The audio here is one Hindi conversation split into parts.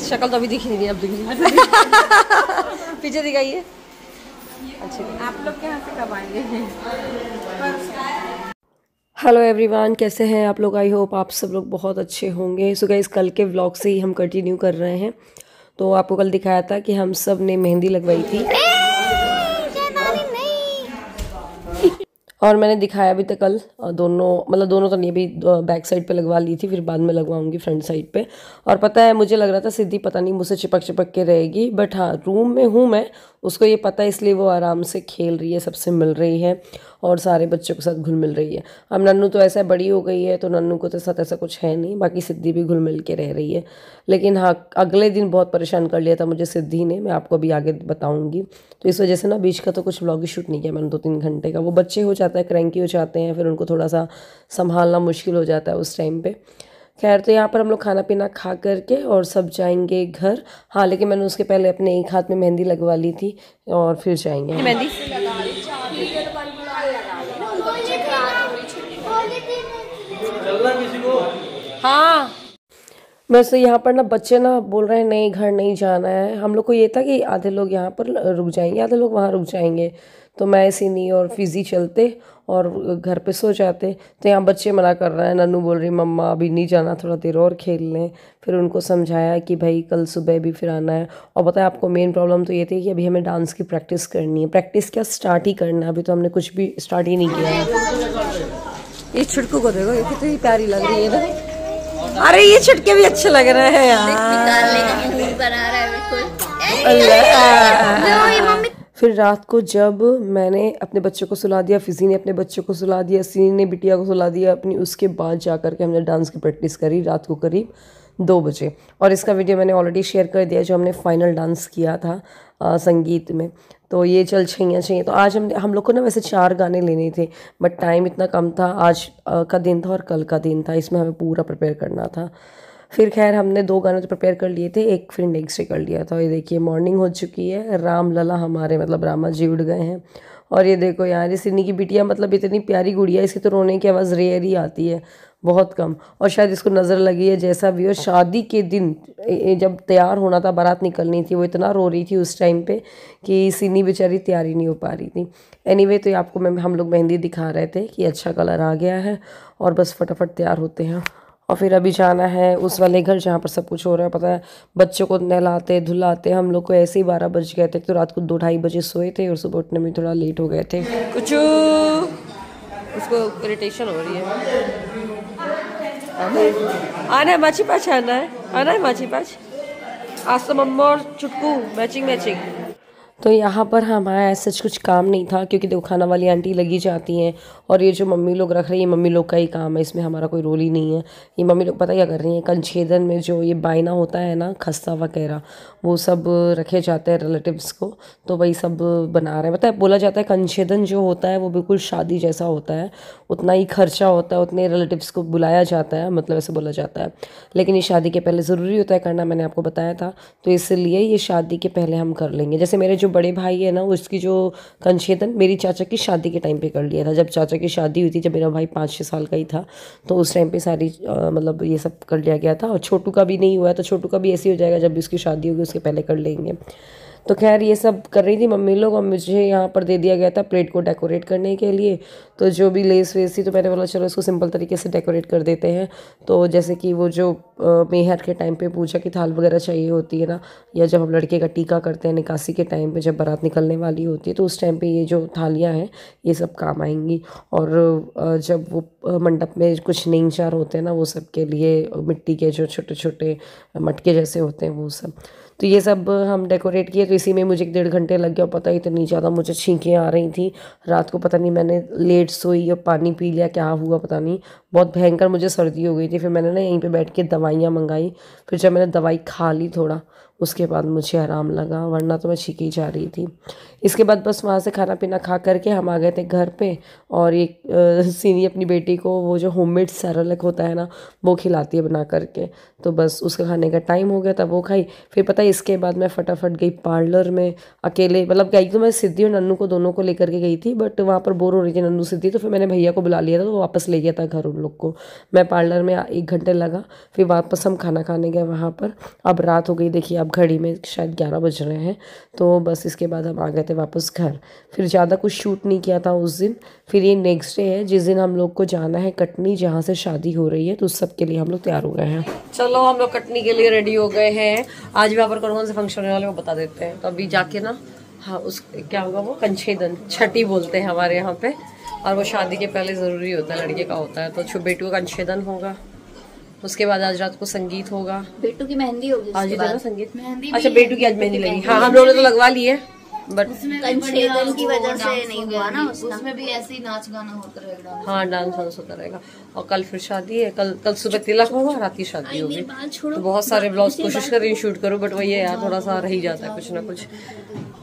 शक्ल तो अभी दिख नहीं रही, अब दिख रही पीछे दिखाइए। अच्छा, आप लोग के यहाँ से कब आएंगे? हेलो एवरीवन, कैसे हैं आप लोग? आई होप आप सब लोग बहुत अच्छे होंगे। सो गाइस, कल के व्लॉग से ही हम कंटिन्यू कर रहे हैं। तो आपको कल दिखाया था कि हम सब ने मेहंदी लगवाई थी और मैंने दिखाया भी था कल। दोनों तो नहीं, अभी बैक साइड पे लगवा ली थी, फिर बाद में लगवाऊंगी फ्रंट साइड पे। और पता है, मुझे लग रहा था सिद्धि पता नहीं मुझसे चिपक चिपक के रहेगी, बट हाँ, रूम में हूँ मैं, उसको ये पता है, इसलिए वो आराम से खेल रही है, सबसे मिल रही है और सारे बच्चों के साथ घुल मिल रही है। अब नन्नू तो ऐसा बड़ी हो गई है, तो नन्नू को तो साथ ऐसा कुछ है नहीं, बाकी सिद्धि भी घुल मिल के रह रही है। लेकिन हाँ, अगले दिन बहुत परेशान कर लिया था मुझे सिद्धि ने, मैं आपको अभी आगे बताऊँगी। तो इस वजह से ना बीच का तो कुछ व्लॉग ही शूट नहीं किया मैंने 2-3 घंटे का। वो बच्चे हो जाता है, क्रैंकी हो जाते हैं, फिर उनको थोड़ा सा संभालना मुश्किल हो जाता है उस टाइम पे। खैर, तो यहाँ पर हम लोग खाना पीना खा करके और सब जाएंगे घर। हाँ, लेकिन मैंने उसके पहले अपने एक हाथ में मेहंदी लगवा ली थी और फिर जाएंगे मेहंदी। हाँ, बस यहाँ पर ना बच्चे ना बोल रहे हैं नहीं, घर नहीं जाना है। हम लोग को ये था कि आधे लोग यहाँ पर रुक जाएंगे, आधे लोग वहाँ रुक जाएंगे, तो मैं सिनी और फिजी चलते और घर पे सो जाते। तो यहाँ बच्चे मना कर रहे हैं। नन्नू बोल रही मम्मा अभी नहीं जाना, थोड़ा देर और खेल लें। फिर उनको समझाया कि भाई कल सुबह भी फिर आना है। और पता है आपको, मेन प्रॉब्लम तो ये थी कि अभी हमें डांस की प्रैक्टिस करनी है। प्रैक्टिस क्या, स्टार्ट ही करना है, अभी तो हमने कुछ भी स्टार्ट ही नहीं किया है। ये छुटकू को देखो, ये कितनी प्यारी लग रही है ना। अरे ये छुटके भी अच्छे लग रहे हैं यार। फिर रात को जब मैंने अपने बच्चों को सुला दिया, फिजी ने अपने बच्चों को सुला दिया, सीनी ने बिटिया को सुला दिया अपनी, उसके बाद जा कर के हमने डांस की प्रैक्टिस करी रात को करीब 2 बजे। और इसका वीडियो मैंने ऑलरेडी शेयर कर दिया, जो हमने फाइनल डांस किया था संगीत में। तो ये चल छैया छैया। तो आज हम लोग को ना वैसे 4 गाने लेने थे, बट टाइम इतना कम था। आज का दिन था और कल का दिन था, इसमें हमें पूरा प्रिपेयर करना था। फिर खैर हमने 2 गाने तो प्रिपेयर कर लिए थे, एक फिर नेक्स्ट डे कर लिया था। ये देखिए मॉर्निंग हो चुकी है, राम लला हमारे मतलब रामा जी उड़ गए हैं। और ये देखो यार, ये सिन्नी की बिटिया मतलब इतनी प्यारी गुड़िया, इसकी तो रोने की आवाज़ रेयर ही आती है, बहुत कम। और शायद इसको नज़र लगी है जैसा भी हो। शादी के दिन जब तैयार होना था, बारात निकलनी थी, वो इतना रो रही थी उस टाइम पे कि सिन्नी बेचारी तैयार ही नहीं हो पा रही थी। एनीवे, तो आपको हम लोग मेहंदी दिखा रहे थे कि अच्छा कलर आ गया है और बस फटाफट तैयार होते हैं। और फिर अभी जाना है उस वाले घर जहाँ पर सब कुछ हो रहा है। पता है, बच्चों को नहलाते धुलाते हम लोग को ऐसे ही 12 बज गए थे। तो रात को 2-2:30 बजे सोए थे और सुबह उठने में थोड़ा लेट हो गए थे। कुछ उसको इरिटेशन हो रही है। आना है माची पाच, आना है माची पाच। आज तो मम्मा और चुटकू मैचिंग। तो यहाँ पर हमारा ऐसा कुछ काम नहीं था, क्योंकि देखो खाना वाली आंटी लगी जाती हैं और ये जो मम्मी लोग रख रही है, मम्मी लोग का ही काम है, इसमें हमारा कोई रोल ही नहीं है। ये मम्मी लोग पता क्या कर रही हैं, कंछेदन में जो ये बायना होता है ना, खस्ता वगैरह, वो सब रखे जाते हैं रिलेटिव्स को, तो वही सब बना रहे हैं। पता है, बोला जाता है कंछेदन जो होता है वो बिल्कुल शादी जैसा होता है, उतना ही खर्चा होता है, उतने रिलेटिव्स को बुलाया जाता है, मतलब ऐसे बोला जाता है। लेकिन ये शादी के पहले ज़रूरी होता है करना, मैंने आपको बताया था, तो इसलिए ये शादी के पहले हम कर लेंगे। जैसे मेरे जो बड़े भाई है ना, उसकी जो कंछेदन मेरी चाचा की शादी के टाइम पे कर लिया था। जब चाचा की शादी हुई थी, जब मेरा भाई 5-6 साल का ही था, तो उस टाइम पे सारी मतलब ये सब कर लिया गया था। और छोटू का भी नहीं हुआ है, तो छोटू का भी ऐसे ही हो जाएगा, जब भी उसकी शादी होगी उसके पहले कर लेंगे। तो खैर ये सब कर रही थी मम्मी लोग, और मुझे यहाँ पर दे दिया गया था प्लेट को डेकोरेट करने के लिए। तो जो भी लेस वेस थी, तो मैंने बोला चलो इसको सिंपल तरीके से डेकोरेट कर देते हैं। तो जैसे कि वो जो मेहर के टाइम पे पूजा की थाल वगैरह चाहिए होती है ना, या जब हम लड़के का टीका करते हैं निकासी के टाइम पे, जब बारात निकलने वाली होती है, तो उस टाइम पे ये जो थालियाँ हैं ये सब काम आएंगी। और जब वो मंडप में कुछ नींचार होते हैं ना, वो सब के लिए मिट्टी के जो छोटे छोटे मटके जैसे होते हैं वो सब, तो ये सब हम डेकोरेट किए। तो इसी में मुझे 1-1.5 घंटे लग गया। पता ही इतनी ज़्यादा मुझे छींकें आ रही थी रात को, पता नहीं मैंने लेट सोई और पानी पी लिया, क्या हुआ पता नहीं, बहुत भयंकर मुझे सर्दी हो गई थी। फिर मैंने ना यहीं पे बैठ के दवाइयाँ मंगाई। फिर जब मैंने दवाई खा ली थोड़ा, उसके बाद मुझे आराम लगा, वरना तो मैं छींकी जा रही थी। इसके बाद बस वहाँ से खाना पीना खा करके हम आ गए थे घर पे। और एक सीनी अपनी बेटी को वो जो होममेड सेरेलैक होता है ना, वो खिलाती है बना करके। तो बस उसका खाने का टाइम हो गया था, वो खाई। फिर पता है इसके बाद मैं फटाफट गई पार्लर में अकेले। मतलब गई तो मैं सिद्धि और नन्नू को दोनों को लेकर के गई थी, बट वहाँ पर बोर हो रही थी नन्नू सिद्धि, तो फिर मैंने भैया को बुला लिया था, तो वो वापस ले गया था घर उन लोग को। मैं पार्लर में 1 घंटे लगा, फिर वापस हम खाना खाने गए वहाँ पर। अब रात हो गई, देखिए अब घड़ी में शायद 11 बज रहे हैं। तो बस इसके बाद हम आ गए थे वापस घर। फिर ज़्यादा कुछ शूट नहीं किया था उस दिन। फिर ये नेक्स्ट डे है जिस दिन हम लोग को जाना है कटनी, जहाँ से शादी हो रही है, तो उस सब के लिए हम लोग तैयार हो गए हैं। चलो हम लोग कटनी के लिए रेडी हो गए हैं। आज वहाँ पर कौन से फंक्शन होने वाले वो बता देते हैं। तो अभी जाके ना, हाँ उस क्या होगा वो कंछेदन, छठी बोलते हैं हमारे यहाँ पे, और वो शादी के पहले ज़रूरी होता है, लड़के का होता है। तो बेटू का कंछेदन होगा, उसके बाद आज रात को संगीत होगा। बेटू की मेहंदी होगी आज ही ना संगीत, अच्छा बेटू की आज मेहंदी लगी। हाँ हम लोगों ने तो लगवा ली है, बट कंछेदन की वजह से नहीं हुआ ना, उसमें भी ऐसे ही नाच गाना होता रहेगा। हाँ डांस वांस होता रहेगा। और कल फिर शादी है, कल सुबह तिलक होगा, रात की शादी होगी। तो बहुत सारे ब्लॉग्स कोशिश कर रही हूँ शूट करूँ, बट वही है यार, थोड़ा सा रह ही जाता है कुछ ना कुछ।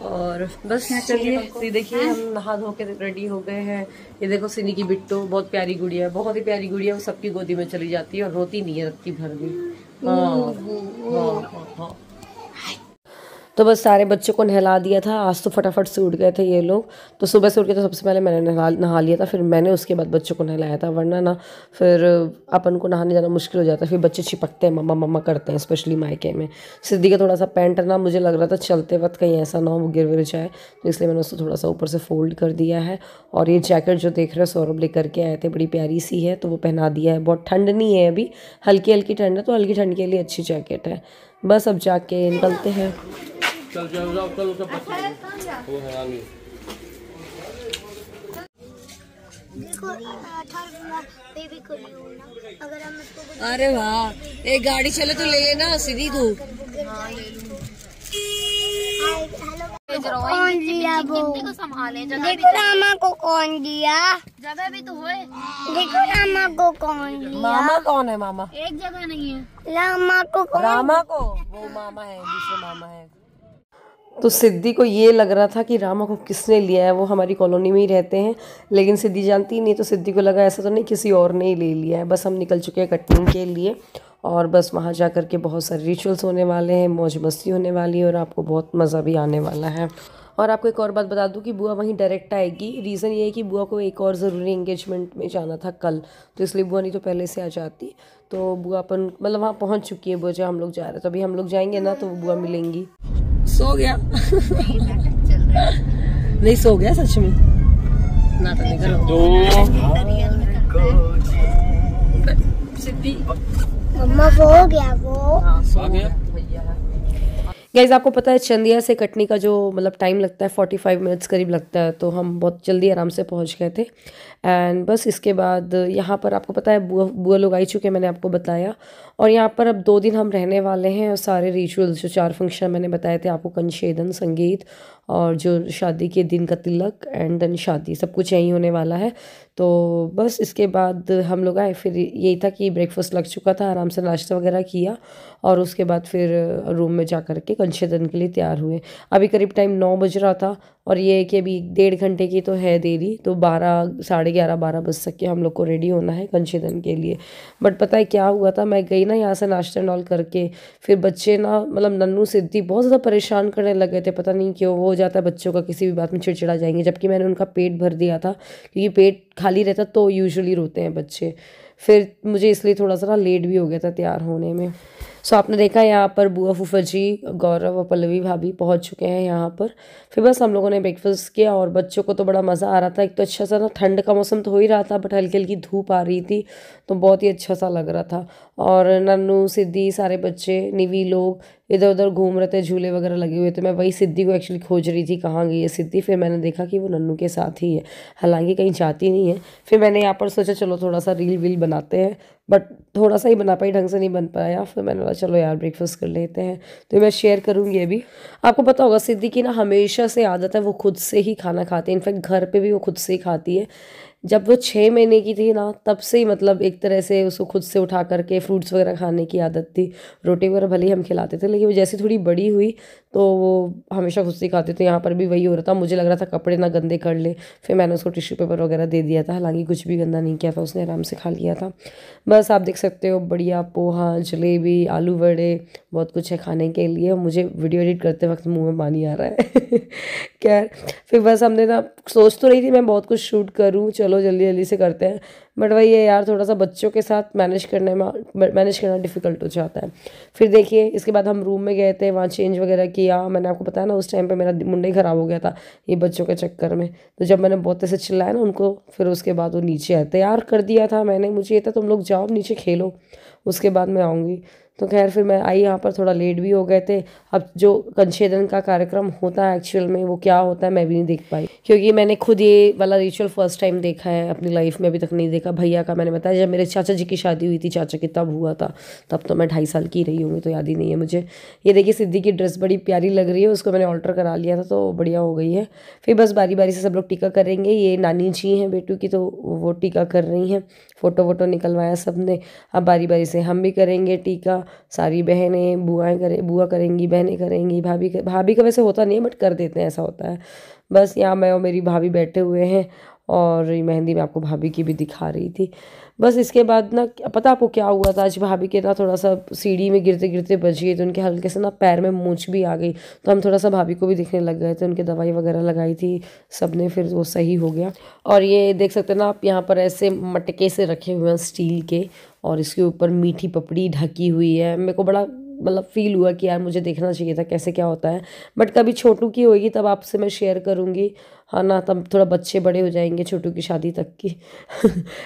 और बस चलिए, देखिए हम नहा धो के रेडी हो गए हैं। ये देखो सिनी की बिट्टू, बहुत प्यारी गुड़िया है, बहुत ही प्यारी गुड़िया। वो सबकी गोदी में चली जाती है और रोती नहीं है रत्ती भर भी। हाँ। तो बस सारे बच्चों को नहला दिया था। आज तो फटाफट से उठ गए थे ये लोग। तो सुबह से उठ के तो सबसे पहले मैंने नहा लिया था, फिर मैंने उसके बाद बच्चों को नहलाया था, वरना ना फिर अपन को नहाने जाना मुश्किल हो जाता है। फिर बच्चे चिपकते हैं, मम्मा मम्मा करते हैं, स्पेशली मायके में। सिद्धि का थोड़ा सा पैंट ना, मुझे लग रहा था चलते वक्त कहीं ऐसा ना हो वो गिर विर जाए, तो इसलिए मैंने उसको थोड़ा सा ऊपर से फोल्ड कर दिया है। और ये जैकेट जो देख रहे हो सौरभ लेकर के आए थे, बड़ी प्यारी सी है, तो वो पहना दिया है। बहुत ठंड नहीं है अभी, हल्की हल्की ठंड है, तो हल्की ठंड के लिए अच्छी जैकेट है। बस अब जाके निकलते हैं। चल वो हैरानी। देखो बेबी को अगर हम इसको, अरे वाह, एक गाड़ी चले तो ले लेना सीधी तू। कौन दिया वो? को संभाले, देखो रामा को कौन दिया? जगह भी तो है। देखो रामा को कौन दिया? मामा कौन है? मामा एक जगह नहीं है। रामा को कौन? रामा को, वो मामा है, दूसरे मामा है। तो सिद्धि को ये लग रहा था कि रामा को किसने लिया है, वो हमारी कॉलोनी में ही रहते हैं, लेकिन सिद्धि जानती नहीं, तो सिद्धि को लगा ऐसा तो नहीं किसी और ने ही ले लिया है। बस हम निकल चुके हैं कटनी के लिए, और बस वहाँ जा कर के बहुत सारे रिचुअल्स होने वाले हैं, मौज मस्ती होने वाली है, और आपको बहुत मज़ा भी आने वाला है। और आपको एक और बात बता दूं कि बुआ वहीं डायरेक्ट आएगी। रीज़न ये है कि बुआ को एक और ज़रूरी एंगेजमेंट में जाना था कल, तो इसलिए बुआ नहीं तो पहले से आ जाती। तो बुआ अपन मतलब वहाँ पहुँच चुकी है बुआ, जहाँ हम लोग जा रहे हैं। तो अभी हम लोग जाएंगे ना, तो बुआ मिलेंगी। सो गया? नहीं सो गया सच में? नाटक नहीं करो। सिद्धि मम्मा वो हो गया वो। हाँ सो गया भैया। गाइज आपको पता है चंदिया से कटनी का जो मतलब टाइम लगता है 45 मिनट्स करीब लगता है, तो हम बहुत जल्दी आराम से पहुंच गए थे। एंड बस इसके बाद यहाँ पर आपको पता है बुआ लोग आई चुके हैं, मैंने आपको बताया। और यहाँ पर अब 2 दिन हम रहने वाले हैं, और सारे रिचुअल्स जो 4 फंक्शन मैंने बताए थे आपको, कंछेदन, संगीत और जो शादी के दिन का तिलक एंड देन शादी, सब कुछ यहीं होने वाला है। तो बस इसके बाद हम लोग आए, फिर यही था कि ब्रेकफास्ट लग चुका था, आराम से नाश्ता वगैरह किया, और उसके बाद फिर रूम में जा कर के कंछेदन के लिए तैयार हुए। अभी करीब टाइम 9 बज रहा था, और ये है कि अभी 1.5 घंटे की तो है देरी, तो 12, साढ़े 11, 12 बज तक के हम लोग को रेडी होना है कंछेदन के लिए। बट पता है क्या हुआ था, मैं गई ना यहाँ से नाश्ता नॉल करके, फिर बच्चे ना मतलब नन्नू सिद्धि बहुत ज़्यादा परेशान करने लगे थे, पता नहीं क्यों। वो हो जाता है बच्चों का, किसी भी बात में चिड़चिड़ा जाएंगे, जबकि मैंने उनका पेट भर दिया था, क्योंकि पेट खाली रहता तो यूजुअली रोते हैं बच्चे। फिर मुझे इसलिए थोड़ा सा ना लेट भी हो गया था तैयार होने में। सो आपने देखा यहाँ पर बुआ फूफा जी, गौरव और पल्लवी भाभी पहुँच चुके हैं यहाँ पर। फिर बस हम लोगों ने ब्रेकफास्ट किया, और बच्चों को तो बड़ा मज़ा आ रहा था। एक तो अच्छा सा ना ठंड का मौसम तो हो ही रहा था, बट हल्की हल्की धूप आ रही थी, तो बहुत ही अच्छा सा लग रहा था। और नन्नू सिद्धि सारे बच्चे निवी लोग इधर उधर घूम रहे थे, झूले वगैरह लगे हुए थे। मैं वही सिद्धि को एक्चुअली खोज रही थी, कहाँ गई है सिद्धि। फिर मैंने देखा कि वो नन्नू के साथ ही है, हालांकि कहीं जाती नहीं है। फिर मैंने यहाँ पर सोचा चलो थोड़ा सा रील वील बनाते हैं, बट थोड़ा सा ही बना पाई, ढंग से नहीं बन पाया। फिर मैंने बोला चलो यार ब्रेकफास्ट कर लेते हैं, तो मैं शेयर करूँगी अभी। आपको पता होगा सिद्धि की ना हमेशा से आदत है, वो खुद से ही खाना खाती है, इनफैक्ट घर पे भी वो खुद से ही खाती है। जब वो 6 महीने की थी ना, तब से ही मतलब एक तरह से उसको खुद से उठा करके फ्रूट्स वगैरह खाने की आदत थी। रोटी वगैरह भले ही हम खिलाते थे, लेकिन वो जैसे थोड़ी बड़ी हुई तो वो हमेशा खुद से ही खाते थे। यहाँ पर भी वही हो रहा था, मुझे लग रहा था कपड़े ना गंदे कर ले, फिर मैंने उसको टिश्यू पेपर वगैरह दे दिया था। हालांकि कुछ भी गंदा नहीं किया था, उसने आराम से खा लिया था। बस आप देख सकते हो, बढ़िया पोहा, जलेबी, आलू बड़े, बहुत कुछ है खाने के लिए। मुझे वीडियो एडिट करते वक्त मुँह में पानी आ रहा है। खैर, फिर बस हमने ना, सोच तो रही थी मैं बहुत कुछ शूट करूँ, चलो जल्दी जल्दी से करते हैं, बट वही है यार, थोड़ा सा बच्चों के साथ मैनेज करना डिफ़िकल्ट हो जाता है। फिर देखिए, इसके बाद हम रूम में गए थे, वहाँ चेंज वगैरह किया। मैंने आपको बताया ना, उस टाइम पे मेरा मुंडा ही ख़राब हो गया था ये बच्चों के चक्कर में। तो जब मैंने बहुत ऐसे चिल्लाया ना उनको, फिर उसके बाद वो नीचे आए, तैयार कर दिया था मैंने, मुझे ये था तुम लोग जाओ नीचे खेलो, उसके बाद मैं आऊँगी। तो खैर फिर मैं आई, यहाँ पर थोड़ा लेट भी हो गए थे। अब जो कंछेदन का कार्यक्रम होता है एक्चुअल में वो क्या होता है मैं भी नहीं देख पाई, क्योंकि मैंने खुद ये वाला रिचुअल फर्स्ट टाइम देखा है अपनी लाइफ में, अभी तक नहीं देखा। भैया का मैंने बताया, जब मेरे चाचा जी की शादी हुई थी, चाचा की तब हुआ था, तब तो मैं 2.5 साल की रही होंगी, तो याद ही नहीं है मुझे। ये देखिए, सिद्धि की ड्रेस बड़ी प्यारी लग रही है, उसको मैंने ऑल्टर करा लिया था तो बढ़िया हो गई है। फिर बस बारी बारी से सब लोग टीका करेंगे। ये नानी जी हैं बेटू की, तो वो टीका कर रही हैं, फ़ोटो वोटो निकलवाया सब ने। अब बारी बारी से हम भी करेंगे टीका, सारी बहनें, बुआ करेंगी, बहनें करेंगी, भाभी का वैसे होता नहीं है, बट कर देते हैं, ऐसा होता है। बस यहाँ मैं और मेरी भाभी बैठे हुए हैं, और मेहंदी में आपको भाभी की भी दिखा रही थी। बस इसके बाद ना, पता आपको क्या हुआ था, आज भाभी के ना थोड़ा सा सीढ़ी में गिरते गिरते बच गई, तो उनके हल्के से ना पैर में मूंछ भी आ गई। तो हम थोड़ा सा भाभी को भी दिखने लग गए थे, उनके दवाई वगैरह लगाई थी सब ने, फिर वो सही हो गया। और ये देख सकते हैं ना आप, यहाँ पर ऐसे मटके से रखे हुए हैं स्टील के, और इसके ऊपर मीठी पपड़ी ढकी हुई है। मेरे को बड़ा मतलब फील हुआ कि यार मुझे देखना चाहिए था कैसे क्या होता है, बट कभी छोटू की होगी तब आपसे मैं शेयर करूँगी, हाँ ना, तब थोड़ा बच्चे बड़े हो जाएंगे छोटू की शादी तक की।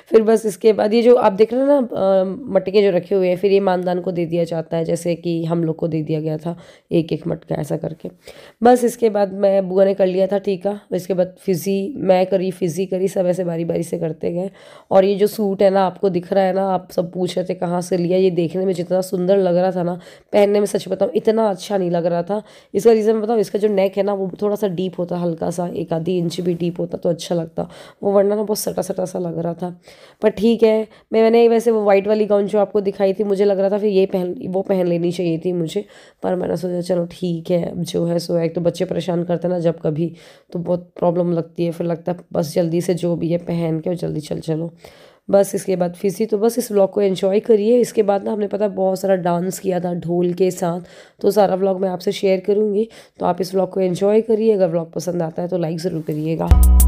फिर बस इसके बाद ये जो आप देख रहे हैं ना मटके जो रखे हुए हैं, फिर ये मानदान को दे दिया जाता है, जैसे कि हम लोग को दे दिया गया था एक एक मटका ऐसा करके। बस इसके बाद मैं, बुआ ने कर लिया था टीका, इसके बाद फिज़ी मैं करी, फिज़ी करी, सब ऐसे बारी बारी से करते गए। और ये जो सूट है ना आपको दिख रहा है ना, आप सब पूछ रहे थे कहाँ से लिया, ये देखने में जितना सुंदर लग रहा था ना, पहनने में सच बताऊँ इतना अच्छा नहीं लग रहा था। इसका रीज़न बताऊँ, इसका जो नेक है ना वो थोड़ा सा डीप होता, हल्का सा 1 आधी इंच भी डीप होता तो अच्छा लगता, वो वरना ना बहुत सटा सटा सा लग रहा था। पर ठीक है, मैंने वैसे वो वाइट वाली गाउन जो आपको दिखाई थी, मुझे लग रहा था फिर ये वो पहन लेनी चाहिए थी मुझे, पर मैंने सोचा चलो ठीक है, अब जो है सो है। एक तो बच्चे परेशान करते ना जब कभी, तो बहुत प्रॉब्लम लगती है, फिर लगता है बस जल्दी से जो भी है पहन के और जल्दी चलो। बस इसके बाद फिसी, तो बस इस व्लॉग को एंजॉय करिए। इसके बाद ना हमने पता बहुत सारा डांस किया था ढोल के साथ, तो सारा व्लॉग मैं आपसे शेयर करूँगी, तो आप इस व्लॉग को एंजॉय करिए। अगर व्लॉग पसंद आता है तो लाइक ज़रूर करिएगा।